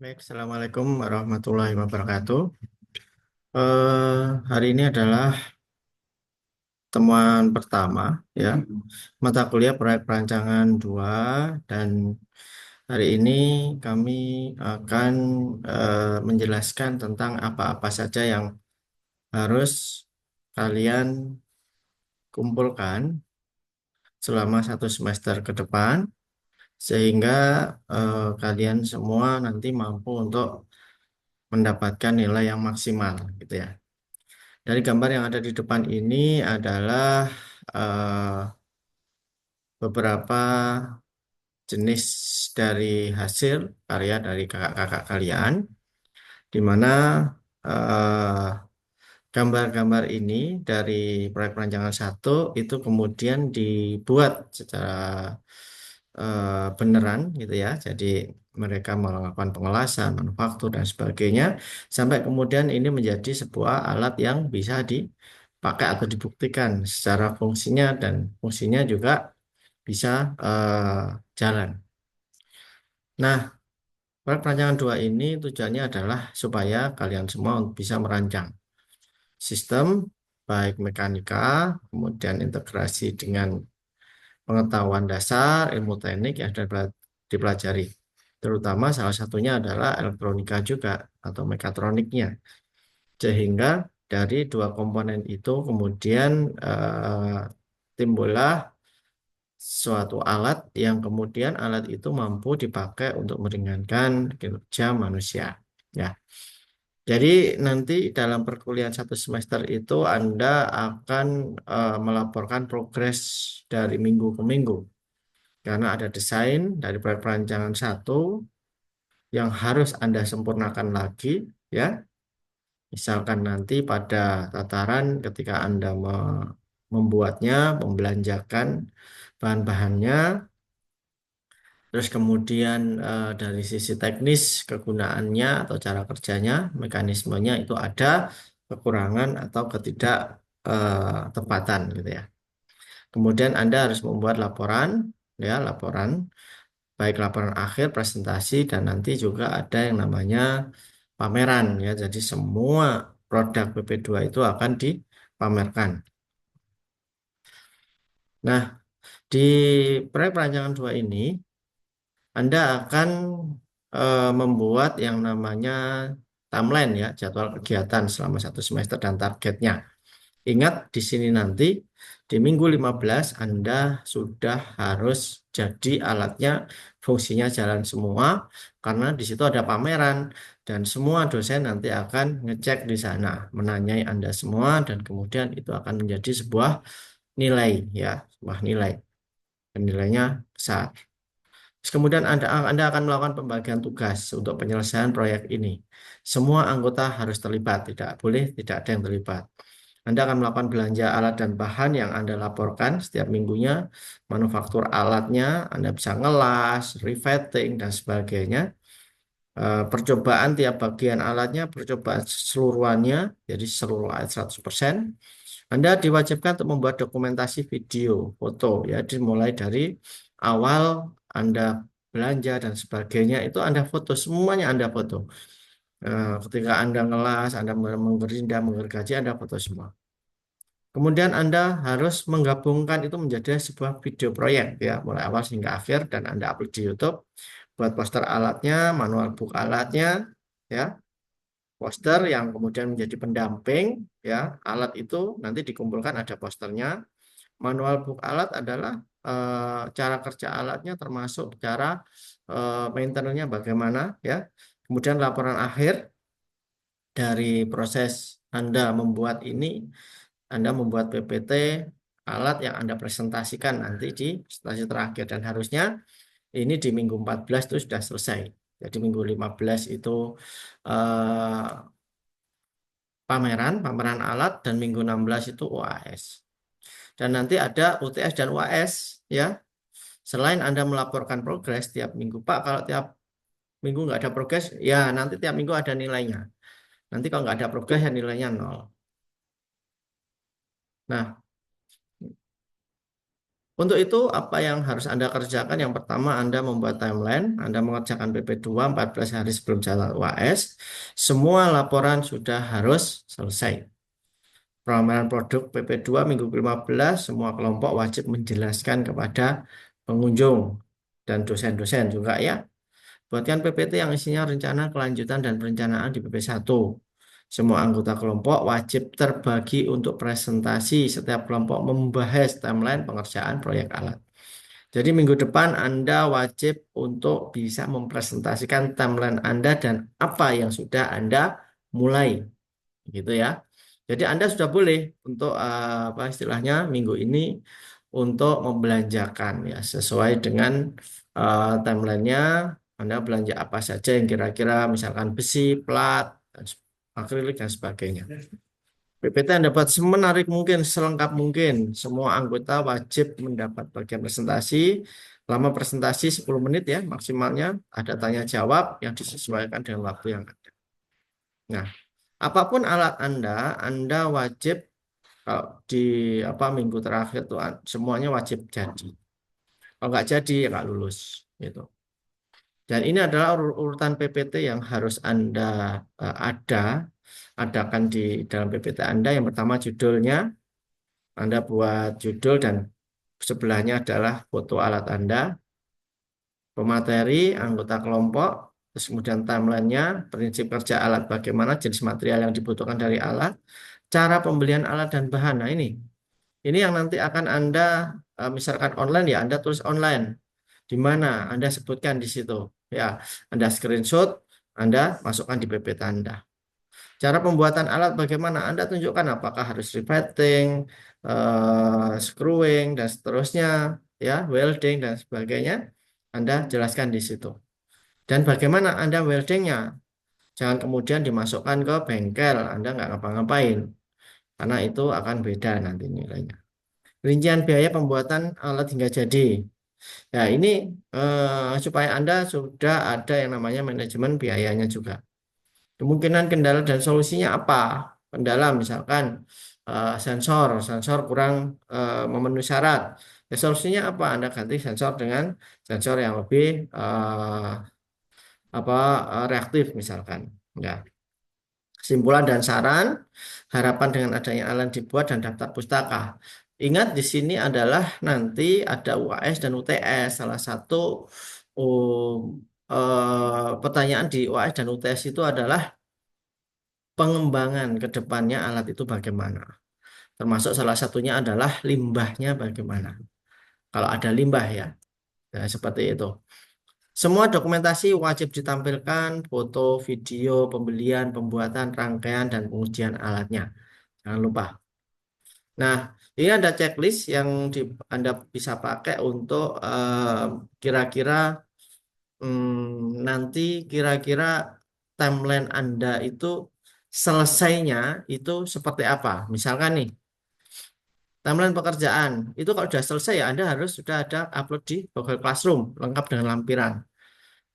Baik, Assalamualaikum warahmatullahi wabarakatuh. Hari ini adalah temuan pertama, ya, mata kuliah proyek perancangan 2, dan hari ini kami akan menjelaskan tentang apa-apa saja yang harus kalian kumpulkan selama 1 semester ke depan, sehingga kalian semua nanti mampu untuk mendapatkan nilai yang maksimal, gitu ya. Dari gambar yang ada di depan ini adalah beberapa jenis dari hasil karya dari kakak-kakak kalian, di mana eh, gambar-gambar ini dari proyek perancangan 1 itu kemudian dibuat secara beneran, gitu ya. Jadi mereka melakukan pengelasan, manufaktur dan sebagainya, sampai kemudian ini menjadi sebuah alat yang bisa dipakai atau dibuktikan secara fungsinya, dan fungsinya juga bisa jalan. Nah, proyek perancangan 2 ini tujuannya adalah supaya kalian semua bisa merancang sistem, baik mekanika, kemudian integrasi dengan pengetahuan dasar, ilmu teknik yang sudah dipelajari. Terutama salah satunya adalah elektronika juga atau mekatroniknya. Sehingga dari dua komponen itu kemudian timbullah suatu alat yang kemudian alat itu mampu dipakai untuk meringankan kinerja manusia. Ya. Jadi nanti dalam perkuliahan 1 semester itu Anda akan melaporkan progres dari minggu ke minggu. Karena ada desain dari proyek perancangan 1 yang harus Anda sempurnakan lagi, ya. Misalkan nanti pada tataran ketika Anda membuatnya, membelanjakan bahan-bahannya, terus kemudian dari sisi teknis kegunaannya atau cara kerjanya, mekanismenya itu ada kekurangan atau ketidak tepatan, gitu ya. Kemudian Anda harus membuat laporan, ya, laporan baik laporan akhir, presentasi, dan nanti juga ada yang namanya pameran, ya. Jadi semua produk BP2 itu akan dipamerkan. Nah, di proyek perancangan 2 ini Anda akan membuat yang namanya timeline, ya, jadwal kegiatan selama 1 semester dan targetnya. Ingat di sini nanti di minggu 15 Anda sudah harus jadi alatnya, fungsinya jalan semua, karena di situ ada pameran dan semua dosen nanti akan ngecek di sana, menanyai Anda semua, dan kemudian itu akan menjadi sebuah nilai, ya, sebuah nilai, dan nilainya besar. Terus kemudian Anda akan melakukan pembagian tugas untuk penyelesaian proyek ini. Semua anggota harus terlibat, tidak boleh tidak ada yang terlibat. Anda akan melakukan belanja alat dan bahan yang Anda laporkan setiap minggunya, manufaktur alatnya, Anda bisa ngelas, revetting, dan sebagainya. Percobaan tiap bagian alatnya, percobaan keseluruhannya, jadi seluruh alat 100%. Anda diwajibkan untuk membuat dokumentasi video, foto, ya, dimulai dari awal Anda belanja dan sebagainya, itu Anda foto, semuanya Anda foto. Ketika Anda ngelas, Anda menggerinda, menggergaji, Anda foto semua. Kemudian Anda harus menggabungkan itu menjadi sebuah video proyek, ya, mulai awal hingga akhir, dan Anda upload di YouTube. Buat poster alatnya, manual book alatnya, ya, poster yang kemudian menjadi pendamping, ya, alat itu nanti dikumpulkan ada posternya. Manual book alat adalah cara kerja alatnya, termasuk cara maintenance-nya bagaimana, ya. Kemudian laporan akhir dari proses Anda membuat ini, Anda membuat PPT alat yang Anda presentasikan nanti di presentasi terakhir, dan harusnya ini di minggu 14 itu sudah selesai. Jadi minggu 15 itu eh, pameran alat, dan minggu 16 itu UAS. Dan nanti ada UTS dan UAS, ya. Selain Anda melaporkan progres tiap minggu, Pak, kalau tiap minggu nggak ada progres, ya nanti tiap minggu ada nilainya. Nanti kalau nggak ada progres, ya nilainya 0. Nah, Untuk itu, apa yang harus Anda kerjakan? Yang pertama, Anda membuat timeline. Anda mengerjakan PP2 14 hari sebelum jadwal UAS. Semua laporan sudah harus selesai. Pameran produk PP2 minggu ke-15, semua kelompok wajib menjelaskan kepada pengunjung dan dosen-dosen juga ya. Buatkan PPT yang isinya rencana kelanjutan dan perencanaan di PP1. Semua anggota kelompok wajib terbagi untuk presentasi. Setiap kelompok membahas timeline pengerjaan proyek alat. Jadi minggu depan Anda wajib untuk bisa mempresentasikan timeline Anda dan apa yang sudah Anda mulai, gitu ya. Jadi Anda sudah boleh untuk apa istilahnya minggu ini untuk membelanjakan ya sesuai dengan timelinenya. Anda belanja apa saja yang kira-kira misalkan besi, plat, dan akrilik dan sebagainya. PPT Anda buat semenarik mungkin, selengkap mungkin. Semua anggota wajib mendapat bagian presentasi. Lama presentasi 10 menit ya maksimalnya. Ada tanya jawab yang disesuaikan dengan waktu yang ada. Nah, apapun alat Anda wajib kalau di apa minggu terakhir tuh semuanya wajib jadi. Kalau nggak jadi ya nggak lulus gitu. Dan ini adalah urutan PPT yang harus Anda adakan di dalam PPT Anda. Yang pertama judulnya, Anda buat judul dan sebelahnya adalah foto alat Anda, pemateri, anggota kelompok, terus kemudian timelinenya, prinsip kerja alat, bagaimana jenis material yang dibutuhkan dari alat, cara pembelian alat dan bahan. Nah ini yang nanti akan Anda misalkan online ya, Anda tulis online. Di mana Anda sebutkan di situ. Ya, Anda screenshot, Anda masukkan di PPT Anda. Cara pembuatan alat bagaimana? Anda tunjukkan apakah harus riveting, screwing dan seterusnya, ya, welding dan sebagainya. Anda jelaskan di situ. Dan bagaimana Anda weldingnya? Jangan kemudian dimasukkan ke bengkel, Anda nggak ngapa-ngapain. Karena itu akan beda nanti nilainya. Rincian biaya pembuatan alat hingga jadi. Ya, ini supaya Anda sudah ada yang namanya manajemen biayanya juga. Kemungkinan kendala dan solusinya apa? Kendala misalkan sensor kurang memenuhi syarat. Ya, solusinya apa? Anda ganti sensor dengan sensor yang lebih apa reaktif misalkan. Ya. Kesimpulan dan saran, harapan dengan adanya alat dibuat dan daftar pustaka. Ingat di sini adalah nanti ada UAS dan UTS. Salah satu pertanyaan di UAS dan UTS itu adalah pengembangan ke depannya alat itu bagaimana. Termasuk salah satunya adalah limbahnya bagaimana. Kalau ada limbah ya, ya seperti itu. Semua dokumentasi wajib ditampilkan, foto, video, pembelian, pembuatan, rangkaian, dan pengujian alatnya. Jangan lupa. Nah, ini ada checklist yang Anda bisa pakai untuk kira-kira nanti kira-kira timeline Anda itu selesainya itu seperti apa. Misalkan nih, timeline pekerjaan itu kalau sudah selesai ya Anda harus sudah ada upload di Google Classroom lengkap dengan lampiran.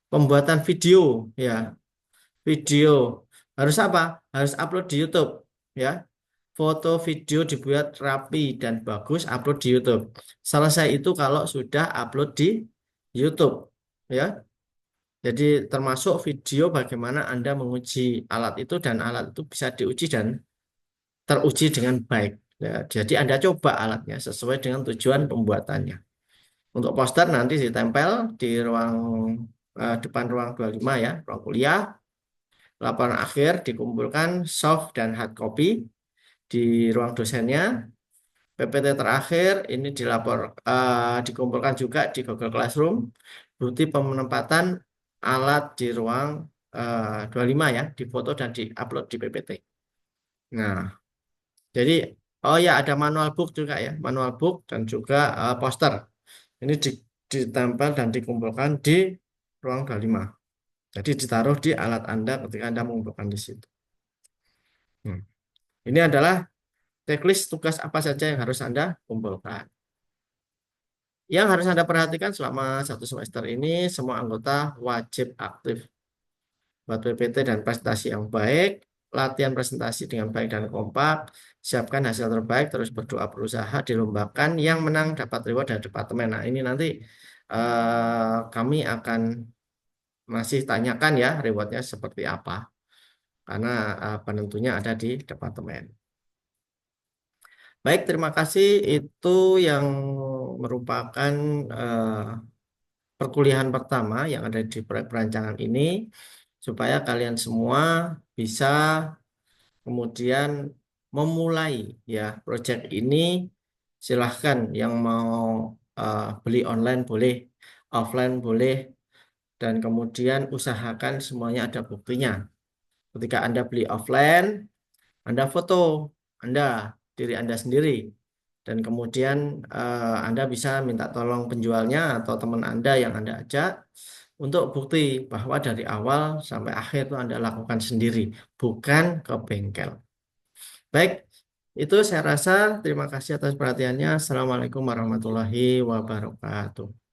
Pembuatan video ya, video harus apa? Harus upload di YouTube ya. Foto video dibuat rapi dan bagus upload di YouTube. Selesai itu kalau sudah upload di YouTube ya. Jadi termasuk video bagaimana Anda menguji alat itu dan alat itu bisa diuji dan teruji dengan baik. Ya, jadi Anda coba alatnya sesuai dengan tujuan pembuatannya. Untuk poster nanti ditempel di ruang depan ruang 25 ya, ruang kuliah. Laporan akhir dikumpulkan soft dan hard copy di ruang dosennya. PPT terakhir ini dikumpulkan juga di Google Classroom. Bukti penempatan alat di ruang 25 ya, difoto dan diupload di PPT. Nah, jadi oh ya ada manual book juga ya, manual book dan juga poster. Ini ditempel dan dikumpulkan di ruang 25. Jadi ditaruh di alat Anda ketika Anda mengumpulkan di situ. Hmm. Ini adalah checklist tugas apa saja yang harus Anda kumpulkan. Yang harus Anda perhatikan selama satu semester ini, semua anggota wajib aktif buat PPT dan presentasi yang baik. latihan presentasi dengan baik dan kompak, siapkan hasil terbaik, terus berdoa berusaha, dilombakan, yang menang dapat reward dari departemen. Nah, ini nanti kami akan masih tanyakan ya rewardnya seperti apa, karena penentunya ada di departemen. Baik, terima kasih. Itu yang merupakan eh, perkuliahan pertama yang ada di proyek perancangan ini, supaya kalian semua bisa kemudian memulai ya proyek ini. Silahkan yang mau beli online boleh, offline boleh, dan kemudian usahakan semuanya ada buktinya. Ketika Anda beli offline, Anda foto Anda, diri Anda sendiri. Dan kemudian Anda bisa minta tolong penjualnya atau teman Anda yang Anda ajak untuk bukti bahwa dari awal sampai akhir itu Anda lakukan sendiri, bukan ke bengkel. Baik, itu saya rasa terima kasih atas perhatiannya. Assalamualaikum warahmatullahi wabarakatuh.